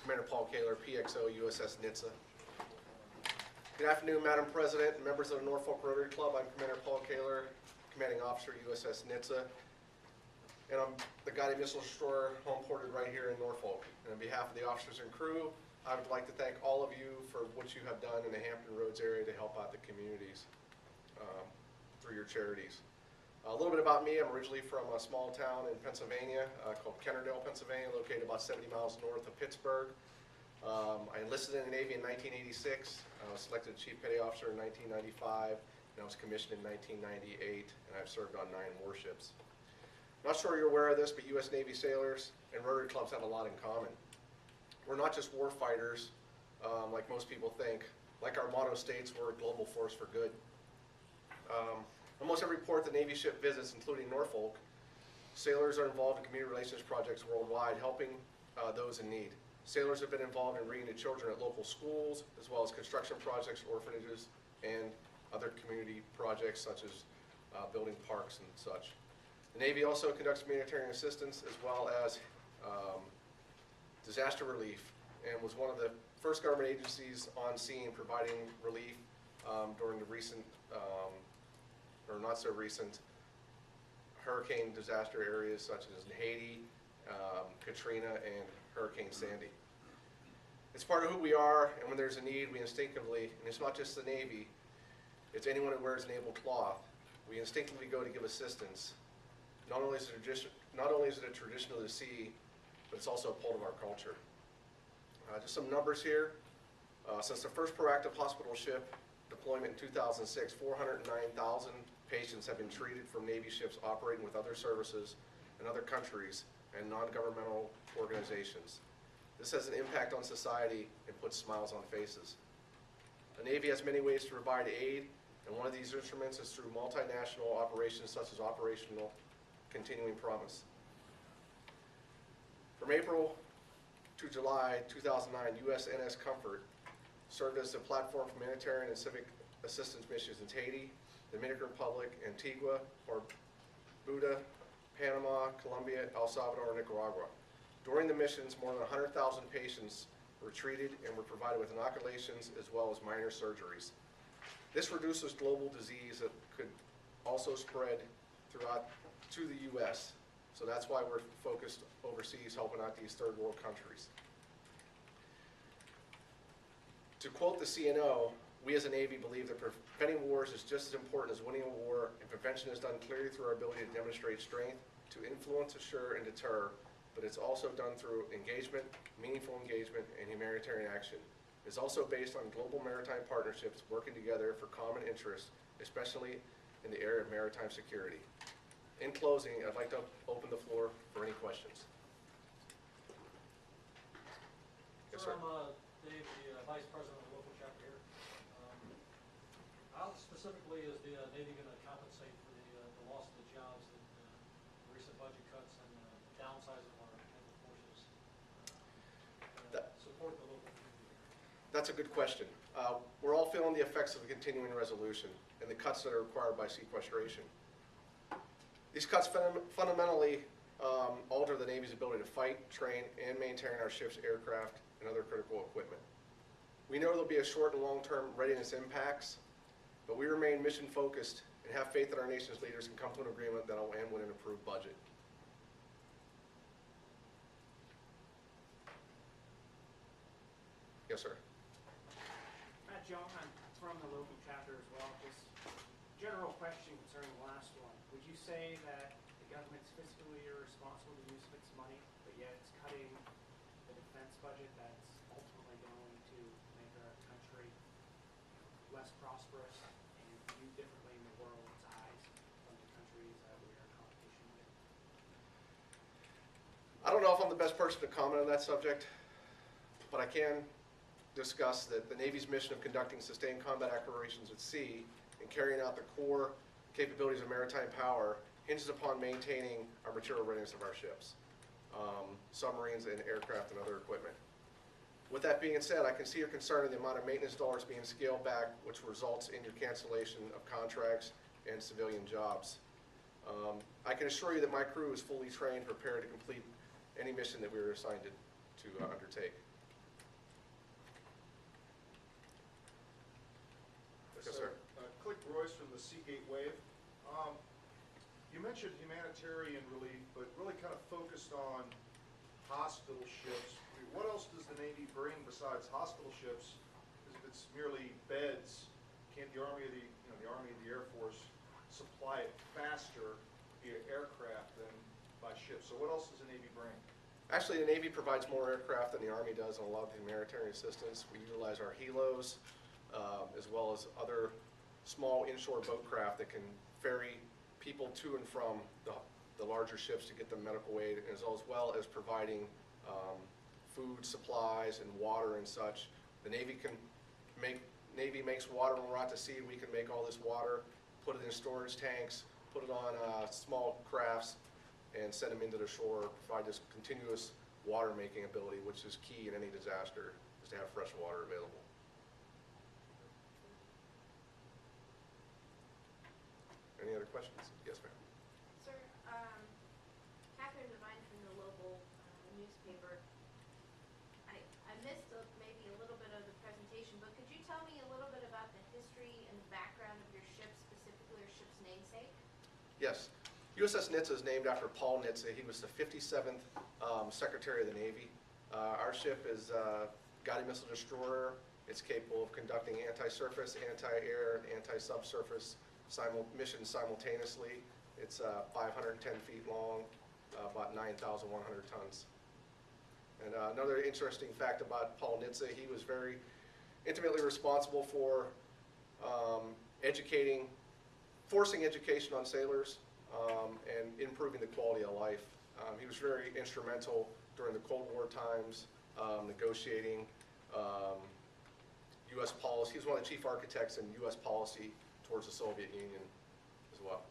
Commander Paul Kaler, PXO, USS Nitsa. Good afternoon, Madam President and members of the Norfolk Rotary Club. I'm Commander Paul Kaler, Commanding Officer, USS Nitsa, and I'm the guided missile destroyer home ported right here in Norfolk. And on behalf of the officers and crew, I would like to thank all of you for what you have done in the Hampton Roads area to help out the communities through your charities. A little bit about me. I'm originally from a small town in Pennsylvania called Kennerdale, Pennsylvania, located about 70 miles north of Pittsburgh. I enlisted in the Navy in 1986. I was selected Chief Petty Officer in 1995, and I was commissioned in 1998, and I've served on 9 warships. Not sure you're aware of this, but U.S. Navy sailors and Rotary clubs have a lot in common. We're not just war fighters, like most people think. Like our motto states, we're a global force for good. Almost every port the Navy ship visits, including Norfolk, sailors are involved in community relations projects worldwide, helping those in need. Sailors have been involved in reading to children at local schools, as well as construction projects, orphanages, and other community projects such as building parks and such. The Navy also conducts humanitarian assistance as well as disaster relief, and was one of the first government agencies on scene providing relief during the recent, or not so recent, hurricane disaster areas such as Haiti, Katrina, and Hurricane Sandy. It's part of who we are, and when there's a need, we instinctively, and it's not just the Navy, it's anyone who wears naval cloth, we instinctively go to give assistance. Not only is it a tradition of the sea, but it's also a part of our culture. Just some numbers here. Since the first proactive hospital ship deployment in 2006, 409,000 patients have been treated from Navy ships operating with other services in other countries and non-governmental organizations. This has an impact on society and puts smiles on faces. The Navy has many ways to provide aid, and one of these instruments is through multinational operations such as Operational Continuing Promise. From April to July 2009, USNS Comfort served as the platform for humanitarian and civic assistance missions in Haiti, the Dominican Republic, Antigua, Barbuda, Panama, Colombia, El Salvador, and Nicaragua. During the missions, more than 100,000 patients were treated and were provided with inoculations as well as minor surgeries. This reduces global disease that could also spread throughout to the U.S. So that's why we're focused overseas helping out these third world countries. To quote the CNO, we as a Navy believe that preventing wars is just as important as winning a war, and prevention is done clearly through our ability to demonstrate strength, to influence, assure, and deter, but it's also done through engagement, meaningful engagement, and humanitarian action. It's also based on global maritime partnerships working together for common interests, especially in the area of maritime security. In closing, I'd like to open the floor for any questions. Yes, sir. I'm Dave, the Vice President of the local chapter here. How specifically is the Navy going to compensate for the loss of the jobs and the recent budget cuts and downsizing of our naval forces support the local community? That's a good question. We're all feeling the effects of the continuing resolution and the cuts that are required by sequestration. These cuts fundamentally alter the Navy's ability to fight, train, and maintain our ships, aircraft, and other critical equipment. We know there'll be a short and long-term readiness impacts, but we remain mission-focused and have faith that our nation's leaders can come to an agreement that will end with an improved budget. Yes, sir. Matt John, I'm from the local chapter as well. Just general question concerning the last one. Would you say that the government's fiscally irresponsible to use its money, but yet it's cutting the defense budget that's ultimately going to make our country less prosperous and viewed differently in the world's eyes from the countries that we are in competition with? I don't know if I'm the best person to comment on that subject, but I can discuss that the Navy's mission of conducting sustained combat operations at sea and carrying out the core capabilities of maritime power hinges upon maintaining our material readiness of our ships, submarines and aircraft and other equipment. With that being said, I can see your concern in the amount of maintenance dollars being scaled back, which results in your cancellation of contracts and civilian jobs. I can assure you that my crew is fully trained, prepared to complete any mission that we were assigned to undertake. Seagate Wave. You mentioned humanitarian relief, but really kind of focused on hospital ships. I mean, what else does the Navy bring besides hospital ships? Because if it's merely beds, can't the Army of the Army of the Air Force supply it faster via aircraft than by ship? So what else does the Navy bring? Actually, the Navy provides more aircraft than the Army does on a lot of the humanitarian assistance. We utilize our helos, as well as other small inshore boat craft that can ferry people to and from the larger ships to get them medical aid, as well as providing food supplies and water and such. The Navy makes water when we're out to sea. We can make all this water, put it in storage tanks, put it on small crafts, and send them into the shore, provide this continuous water making ability, which is key in any disaster, is to have fresh water available. Any other questions? Yes, ma'am. Sir, Catherine Devine from the local newspaper. I missed maybe a little bit of the presentation, but could you tell me a little bit about the history and background of your ship, specifically your ship's namesake? Yes. USS Nitze is named after Paul Nitze. He was the 57th Secretary of the Navy. Our ship is a guided missile destroyer. It's capable of conducting anti-surface, anti-air, and anti-subsurface missions simultaneously. It's 510 feet long, about 9,100 tons. And another interesting fact about Paul Nitze, he was very intimately responsible for forcing education on sailors and improving the quality of life. He was very instrumental during the Cold War times, negotiating U.S. policy. He was one of the chief architects in U.S. policy towards the Soviet Union as well.